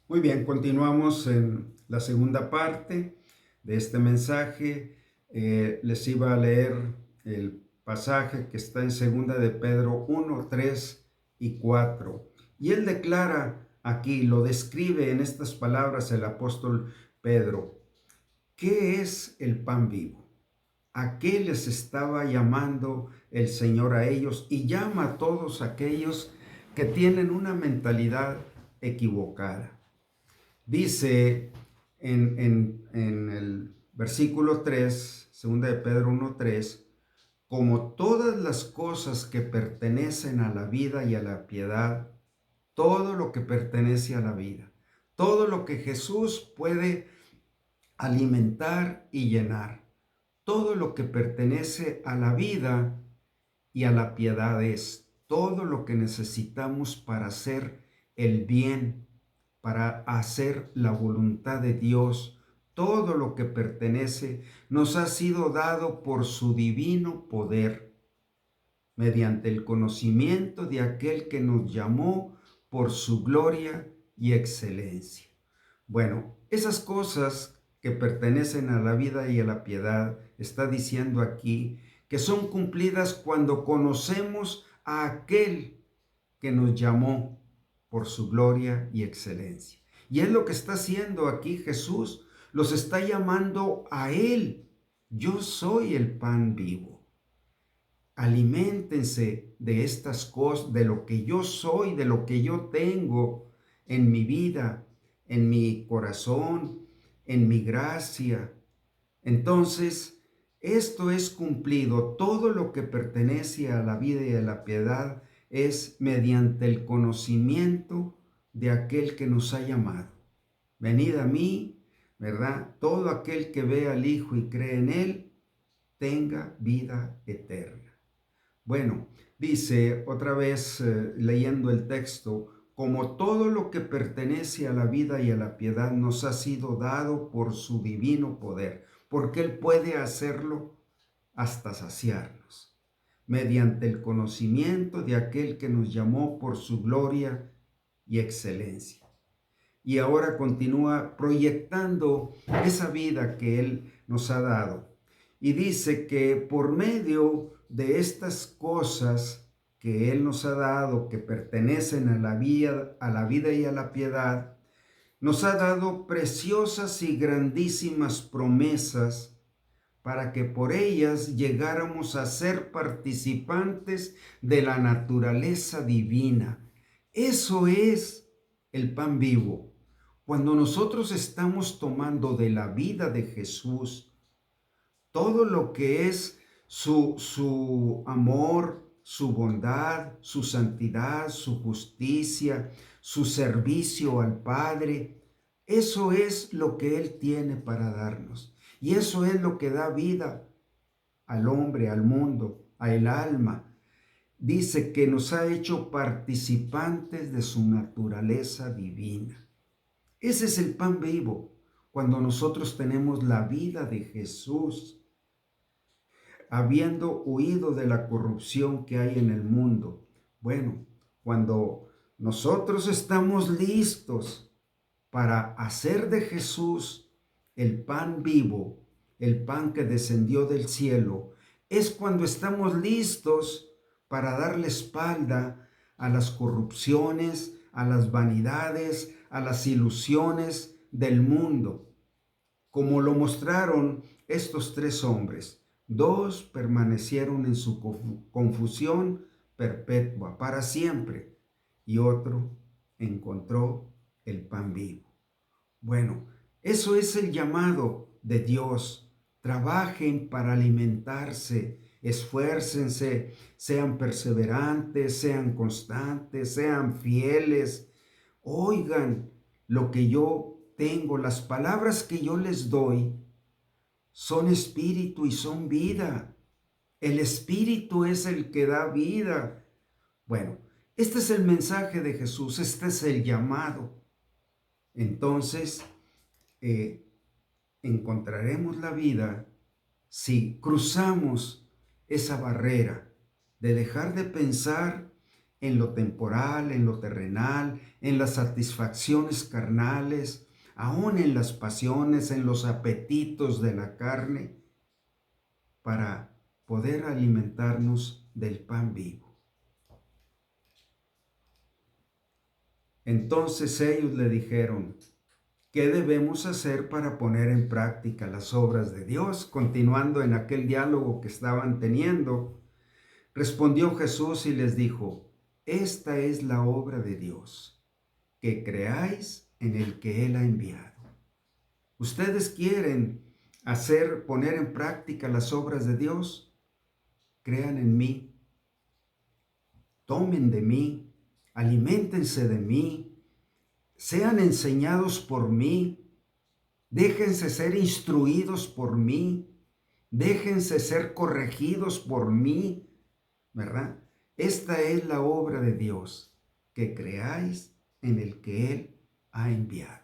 Muy bien, continuamos en la segunda parte de este mensaje. Les iba a leer el pasaje que está en segunda de Pedro 1, 3 y 4. Y él declara aquí, lo describe en estas palabras el apóstol Pedro. ¿Qué es el pan vivo? ¿A qué les estaba llamando el Señor a ellos? Y llama a todos aquellos que tienen una mentalidad equivocada. Dice en el versículo 3, segunda de Pedro 1:3, como todas las cosas que pertenecen a la vida y a la piedad, todo lo que pertenece a la vida, todo lo que Jesús puede alimentar y llenar, todo lo que pertenece a la vida y a la piedad es todo lo que necesitamos para hacer el bien, para hacer la voluntad de Dios. Todo lo que pertenece nos ha sido dado por su divino poder, mediante el conocimiento de aquel que nos llamó por su gloria y excelencia. Bueno, esas cosas que pertenecen a la vida y a la piedad, está diciendo aquí, que son cumplidas cuando conocemos a aquel que nos llamó por su gloria y excelencia. Y es lo que está haciendo aquí Jesús, los está llamando a Él. Yo soy el pan vivo. Aliméntense de estas cosas, de lo que yo soy, de lo que yo tengo en mi vida, en mi corazón, en mi gracia. Entonces, esto es cumplido. Todo lo que pertenece a la vida y a la piedad es mediante el conocimiento de aquel que nos ha llamado. Venid a mí, ¿verdad? Todo aquel que ve al Hijo y cree en Él, tenga vida eterna. Bueno, dice otra vez leyendo el texto, como todo lo que pertenece a la vida y a la piedad nos ha sido dado por su divino poder, porque Él puede hacerlo hasta saciarnos, mediante el conocimiento de aquel que nos llamó por su gloria y excelencia. Y ahora continúa proyectando esa vida que Él nos ha dado. Y dice que por medio de estas cosas que Él nos ha dado, que pertenecen a la vida y a la piedad, nos ha dado preciosas y grandísimas promesas para que por ellas llegáramos a ser participantes de la naturaleza divina. Eso es el pan vivo. Cuando nosotros estamos tomando de la vida de Jesús, todo lo que es su amor, su bondad, su santidad, su justicia, su servicio al Padre, eso es lo que Él tiene para darnos. Y eso es lo que da vida al hombre, al mundo, al alma. Dice que nos ha hecho participantes de su naturaleza divina. Ese es el pan vivo, cuando nosotros tenemos la vida de Jesús, habiendo huido de la corrupción que hay en el mundo. Bueno, cuando nosotros estamos listos para hacer de Jesús el pan vivo, el pan que descendió del cielo, es cuando estamos listos para darle espalda a las corrupciones, a las vanidades, a las ilusiones del mundo, como lo mostraron estos tres hombres. Dos permanecieron en su confusión perpetua para siempre y otro encontró el pan vivo. Bueno, eso es el llamado de Dios. Trabajen para alimentarse, esfuércense, sean perseverantes, sean constantes, sean fieles. Oigan lo que yo tengo, las palabras que yo les doy son espíritu y son vida. El espíritu es el que da vida. Bueno, este es el mensaje de Jesús, este es el llamado. Entonces, eh, encontraremos la vida si cruzamos esa barrera de dejar de pensar en lo temporal, en lo terrenal, en las satisfacciones carnales, aún en las pasiones, en los apetitos de la carne, para poder alimentarnos del pan vivo. Entonces ellos le dijeron: ¿qué debemos hacer para poner en práctica las obras de Dios? Continuando en aquel diálogo que estaban teniendo, respondió Jesús y les dijo: esta es la obra de Dios, que creáis en el que Él ha enviado. ¿Ustedes quieren poner en práctica las obras de Dios? Crean en mí, tomen de mí, aliméntense de mí, sean enseñados por mí, déjense ser instruidos por mí, déjense ser corregidos por mí, ¿verdad? Esta es la obra de Dios, que creáis en el que Él ha enviado.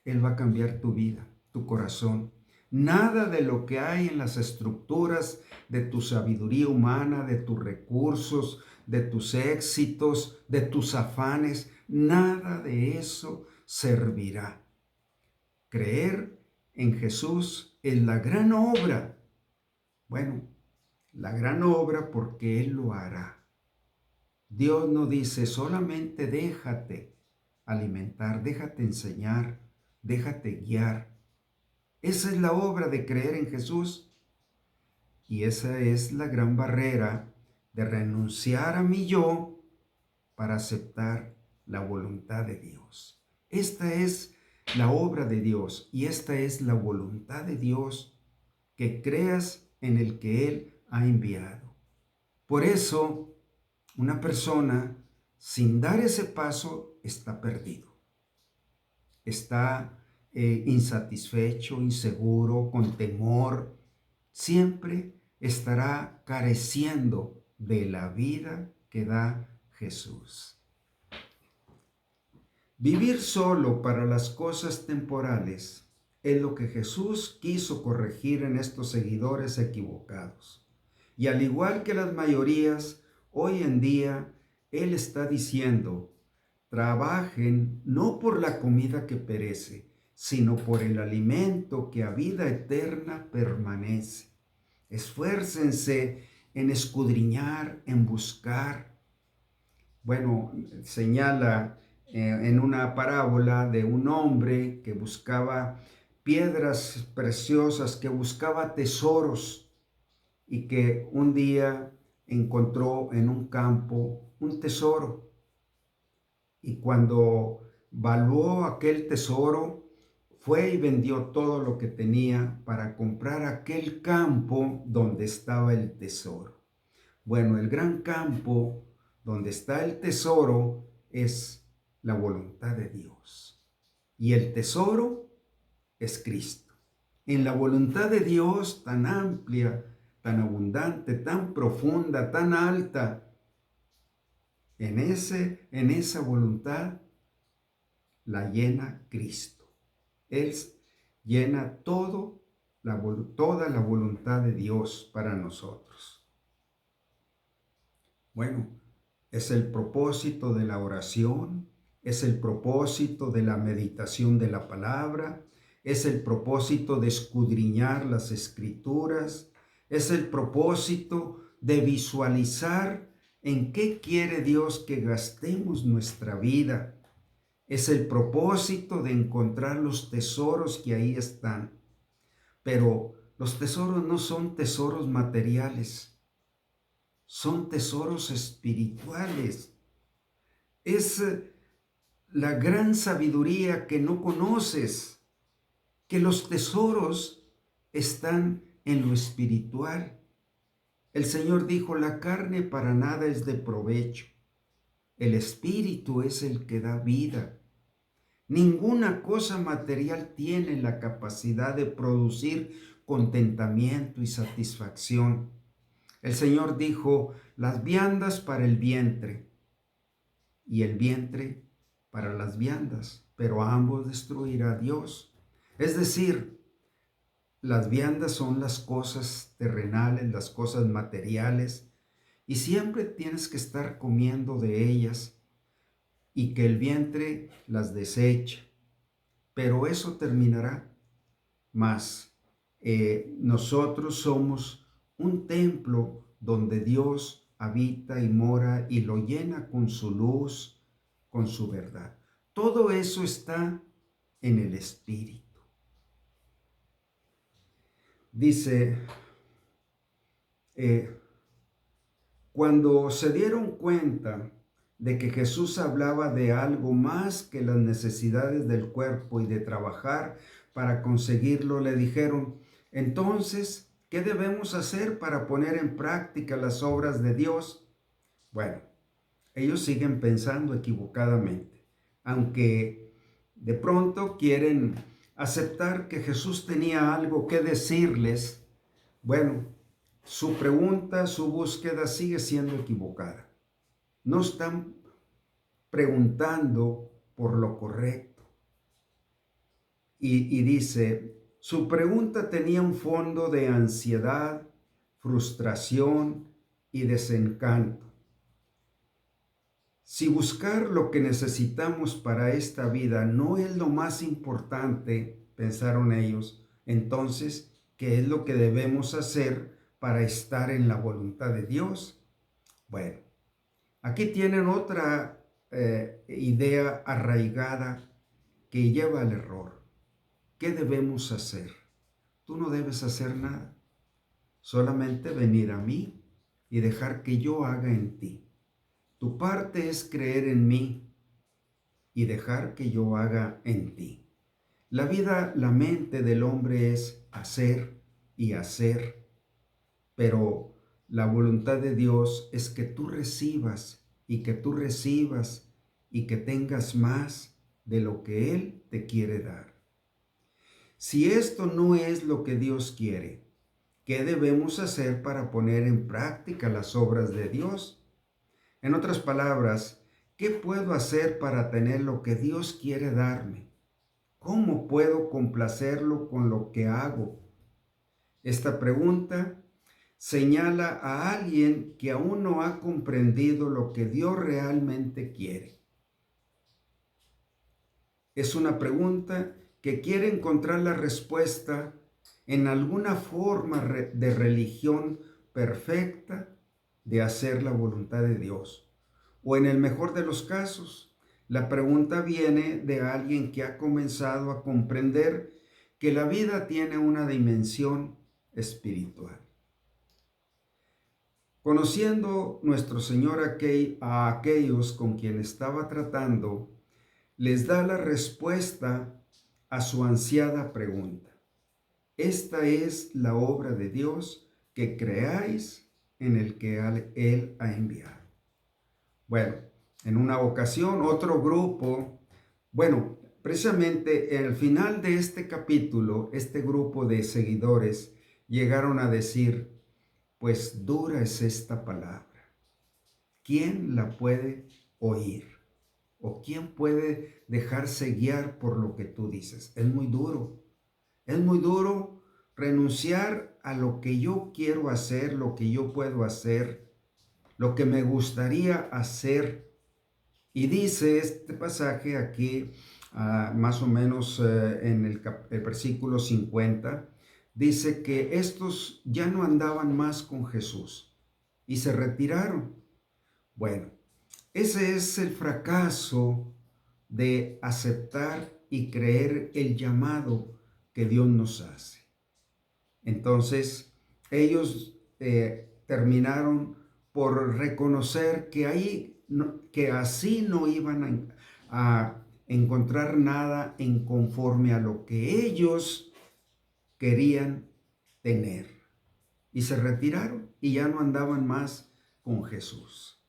Él va a cambiar tu vida, tu corazón. Nada de lo que hay en las estructuras de tu sabiduría humana, de tus recursos, de tus éxitos, de tus afanes, nada de eso servirá. Creer en Jesús es la gran obra. Bueno, la gran obra porque Él lo hará. Dios no dice solamente déjate alimentar, déjate enseñar, déjate guiar. Esa es la obra de creer en Jesús. Y esa es la gran barrera de renunciar a mi yo para aceptar la voluntad de Dios. Esta es la obra de Dios y esta es la voluntad de Dios, que creas en el que Él ha enviado. Por eso, una persona sin dar ese paso está perdido. Está insatisfecho, inseguro, con temor. Siempre estará careciendo de la vida que da Jesús. Vivir solo para las cosas temporales es lo que Jesús quiso corregir en estos seguidores equivocados. Y al igual que las mayorías, hoy en día Él está diciendo: trabajen no por la comida que perece, sino por el alimento que a vida eterna permanece. Esfuércense en escudriñar, en buscar. Bueno, señala en una parábola de un hombre que buscaba piedras preciosas, que buscaba tesoros y que un día encontró en un campo un tesoro. Y cuando valuó aquel tesoro, fue y vendió todo lo que tenía para comprar aquel campo donde estaba el tesoro. Bueno, el gran campo donde está el tesoro es la voluntad de Dios. Y el tesoro es Cristo. En la voluntad de Dios tan amplia, tan abundante, tan profunda, tan alta, en esa voluntad la llena Cristo. Él llena toda la voluntad de Dios para nosotros. Bueno, es el propósito de la oración, es el propósito de la meditación de la palabra, es el propósito de escudriñar las escrituras, es el propósito de visualizar en qué quiere Dios que gastemos nuestra vida. Es el propósito de encontrar los tesoros que ahí están. Pero los tesoros no son tesoros materiales, son tesoros espirituales. Es la gran sabiduría que no conoces, que los tesoros están en lo espiritual. El Señor dijo: la carne para nada es de provecho. El espíritu es el que da vida. Ninguna cosa material tiene la capacidad de producir contentamiento y satisfacción. El Señor dijo: las viandas para el vientre y el vientre para las viandas, pero a ambos destruirá Dios. Es decir, las viandas son las cosas terrenales, las cosas materiales y siempre tienes que estar comiendo de ellas y que el vientre las deseche. Pero eso terminará. Mas nosotros somos un templo donde Dios habita y mora y lo llena con su luz, con su verdad. Todo eso está en el Espíritu. Dice, cuando se dieron cuenta de que Jesús hablaba de algo más que las necesidades del cuerpo y de trabajar para conseguirlo, le dijeron, entonces, ¿qué debemos hacer para poner en práctica las obras de Dios? Bueno, ellos siguen pensando equivocadamente, aunque de pronto quieren aceptar que Jesús tenía algo que decirles. Bueno, su pregunta, su búsqueda sigue siendo equivocada. No están preguntando por lo correcto. Y dice, su pregunta tenía un fondo de ansiedad, frustración y desencanto. Si buscar lo que necesitamos para esta vida no es lo más importante, pensaron ellos, entonces, ¿qué es lo que debemos hacer para estar en la voluntad de Dios? Bueno, aquí tienen otra idea arraigada que lleva al error. ¿Qué debemos hacer? Tú no debes hacer nada, solamente venir a mí y dejar que yo haga en ti. Tu parte es creer en mí y dejar que yo haga en ti. La vida, la mente del hombre es hacer y hacer, pero la voluntad de Dios es que tú recibas y que tú recibas y que tengas más de lo que Él te quiere dar. Si esto no es lo que Dios quiere, ¿qué debemos hacer para poner en práctica las obras de Dios? En otras palabras, ¿qué puedo hacer para tener lo que Dios quiere darme? ¿Cómo puedo complacerlo con lo que hago? Esta pregunta señala a alguien que aún no ha comprendido lo que Dios realmente quiere. Es una pregunta que quiere encontrar la respuesta en alguna forma de religión perfecta de hacer la voluntad de Dios. O en el mejor de los casos, la pregunta viene de alguien que ha comenzado a comprender que la vida tiene una dimensión espiritual. Conociendo nuestro Señor a aquellos con quien estaba tratando, les da la respuesta a su ansiada pregunta. Esta es la obra de Dios, que creáis en el que Él ha enviado. Bueno, en una ocasión otro grupo, precisamente en el final de este capítulo, este grupo de seguidores llegaron a decir, pues dura es esta palabra. ¿Quién la puede oír? ¿O quién puede dejarse guiar por lo que tú dices? Es muy duro. Es muy duro renunciar a lo que yo quiero hacer, lo que yo puedo hacer, lo que me gustaría hacer. Y dice este pasaje aquí, más o menos en el versículo 50, dice que estos ya no andaban más con Jesús y se retiraron. Bueno, ese es el fracaso de aceptar y creer el llamado que Dios nos hace. Entonces, ellos terminaron por reconocer que así no iban a encontrar nada en conforme a lo que ellos querían tener. Y se retiraron y ya no andaban más con Jesús.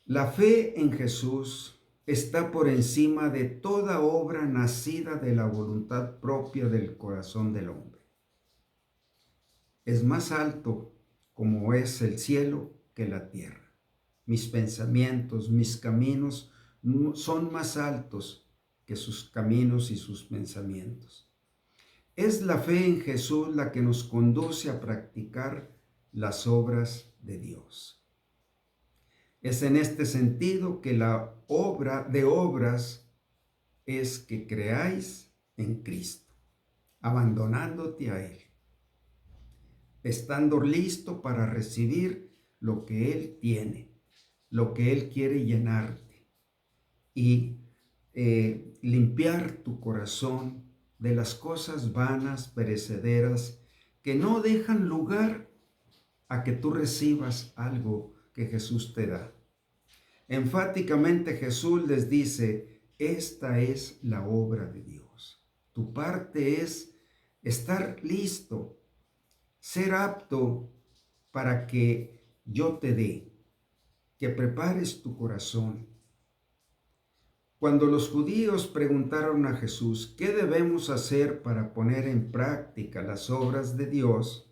La fe en Jesús está por encima de toda obra nacida de la voluntad propia del corazón del hombre. Es más alto como es el cielo que la tierra. Mis pensamientos, mis caminos son más altos que sus caminos y sus pensamientos. Es la fe en Jesús la que nos conduce a practicar las obras de Dios. Es en este sentido que la obra de obras es que creáis en Cristo, abandonándote a Él, estando listo para recibir lo que Él tiene, lo que Él quiere llenarte y limpiar tu corazón de las cosas vanas, perecederas, que no dejan lugar a que tú recibas algo que Jesús te da. Enfáticamente Jesús les dice, esta es la obra de Dios. Tu parte es estar listo, ser apto para que yo te dé, que prepares tu corazón. Cuando los judíos preguntaron a Jesús, ¿qué debemos hacer para poner en práctica las obras de Dios?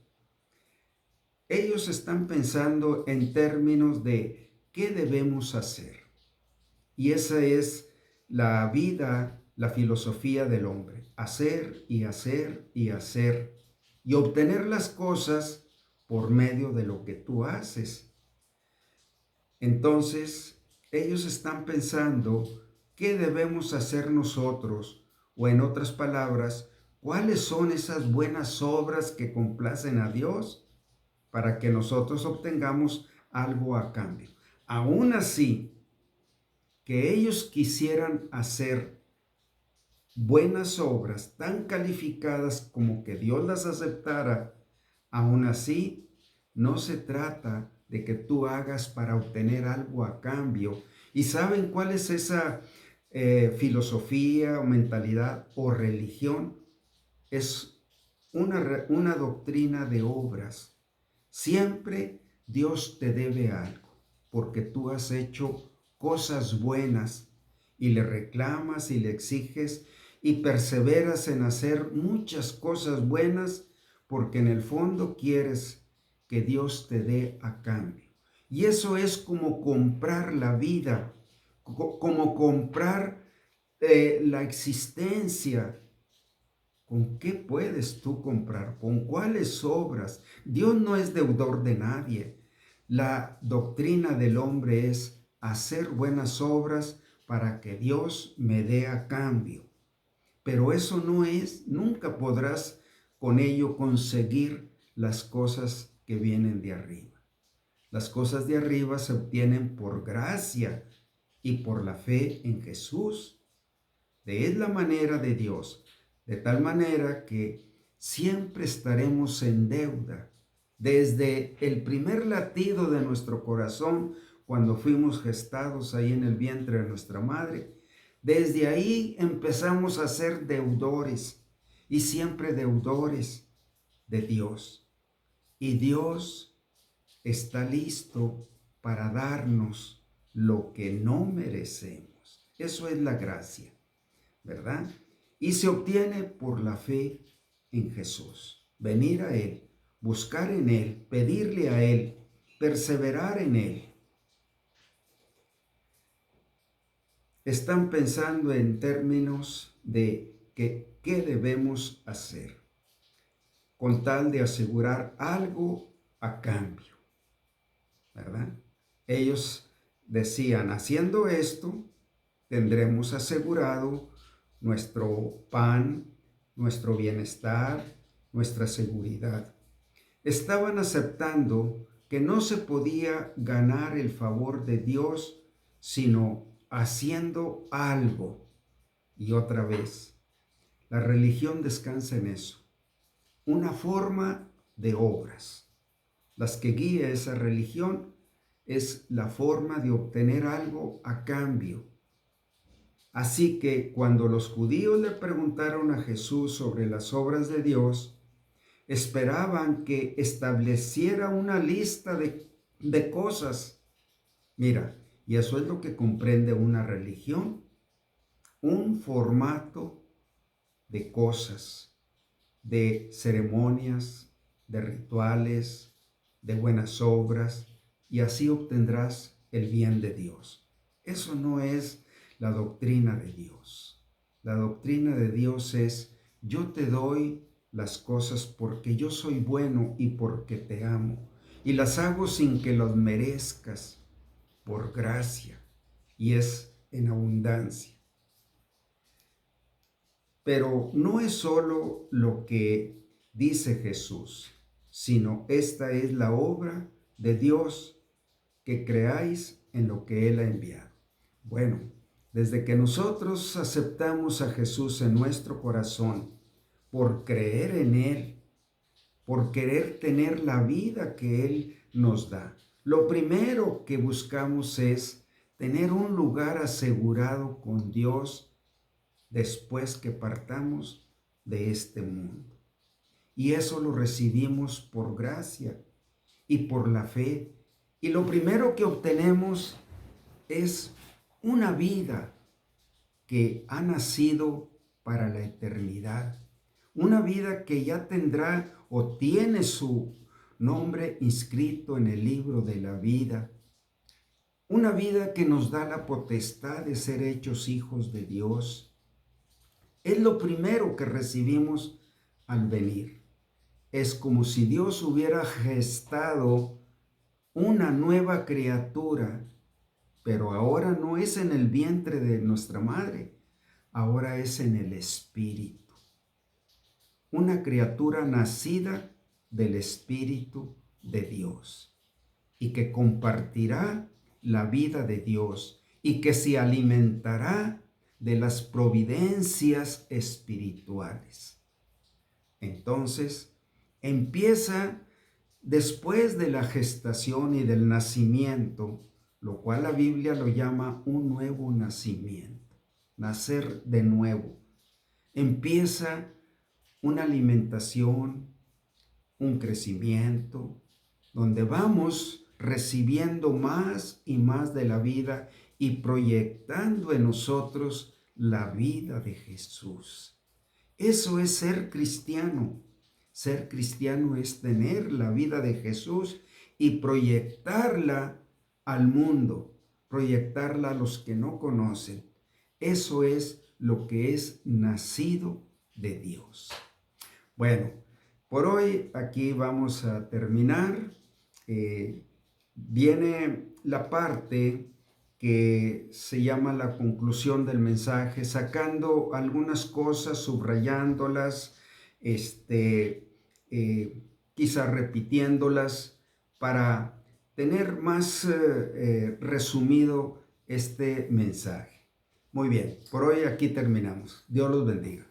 Ellos están pensando en términos de ¿qué debemos hacer? Y esa es la vida, la filosofía del hombre. Hacer y hacer y hacer. Y obtener las cosas por medio de lo que tú haces. Entonces, ellos están pensando qué debemos hacer nosotros, o en otras palabras, cuáles son esas buenas obras que complacen a Dios para que nosotros obtengamos algo a cambio. Aún así, que ellos quisieran hacer buenas obras tan calificadas como que Dios las aceptara, aún así no se trata de que tú hagas para obtener algo a cambio. ¿Y saben cuál es esa filosofía o mentalidad o religión? Es una doctrina de obras. Siempre Dios te debe algo, porque tú has hecho cosas buenas y le reclamas y le exiges y perseveras en hacer muchas cosas buenas porque en el fondo quieres que Dios te dé a cambio. Y eso es como comprar la vida, como comprar la existencia. ¿Con qué puedes tú comprar? ¿Con cuáles obras? Dios no es deudor de nadie. La doctrina del hombre es hacer buenas obras para que Dios me dé a cambio. Pero eso no es, nunca podrás con ello conseguir las cosas que vienen de arriba. Las cosas de arriba se obtienen por gracia y por la fe en Jesús. Es la manera de Dios, de tal manera que siempre estaremos en deuda. Desde el primer latido de nuestro corazón, cuando fuimos gestados ahí en el vientre de nuestra madre, desde ahí empezamos a ser deudores y siempre deudores de Dios. Y Dios está listo para darnos lo que no merecemos. Eso es la gracia, ¿verdad? Y se obtiene por la fe en Jesús. Venir a Él, buscar en Él, pedirle a Él, perseverar en Él. Están pensando en términos de que, qué debemos hacer con tal de asegurar algo a cambio, ¿verdad? Ellos decían, haciendo esto, tendremos asegurado nuestro pan, nuestro bienestar, nuestra seguridad. Estaban aceptando que no se podía ganar el favor de Dios, sino haciendo algo. Y otra vez, la religión descansa en eso, una forma de obras. Las que guía esa religión es la forma de obtener algo a cambio. Así que cuando los judíos le preguntaron a Jesús sobre las obras de Dios, esperaban que estableciera una lista de cosas. Mira, y eso es lo que comprende una religión, un formato de cosas, de ceremonias, de rituales, de buenas obras, y así obtendrás el bien de Dios. Eso no es la doctrina de Dios. La doctrina de Dios es, yo te doy las cosas porque yo soy bueno y porque te amo. y las hago sin que los merezcas, por gracia, y es en abundancia. Pero no es solo lo que dice Jesús, sino esta es la obra de Dios, que creáis en lo que Él ha enviado. Bueno, desde que nosotros aceptamos a Jesús en nuestro corazón, por creer en Él, por querer tener la vida que Él nos da, lo primero que buscamos es tener un lugar asegurado con Dios después que partamos de este mundo. Y eso lo recibimos por gracia y por la fe. Y lo primero que obtenemos es una vida que ha nacido para la eternidad. Una vida que ya tendrá o tiene su nombre inscrito en el libro de la vida. Una vida que nos da la potestad de ser hechos hijos de Dios. Es lo primero que recibimos al venir. Es como si Dios hubiera gestado una nueva criatura, pero ahora no es en el vientre de nuestra madre, ahora es en el Espíritu. Una criatura nacida del Espíritu de Dios y que compartirá la vida de Dios y que se alimentará de las providencias espirituales. Entonces, empieza después de la gestación y del nacimiento, lo cual la Biblia lo llama un nuevo nacimiento, nacer de nuevo. Empieza una alimentación, un crecimiento, donde vamos recibiendo más y más de la vida y proyectando en nosotros la vida de Jesús. Eso es ser cristiano. Ser cristiano es tener la vida de Jesús y proyectarla al mundo, proyectarla a los que no conocen. Eso es lo que es nacido de Dios. Bueno, por hoy aquí vamos a terminar. Viene la parte que se llama la conclusión del mensaje, sacando algunas cosas, subrayándolas, quizás repitiéndolas para tener más resumido este mensaje. Muy bien, por hoy aquí terminamos. Dios los bendiga.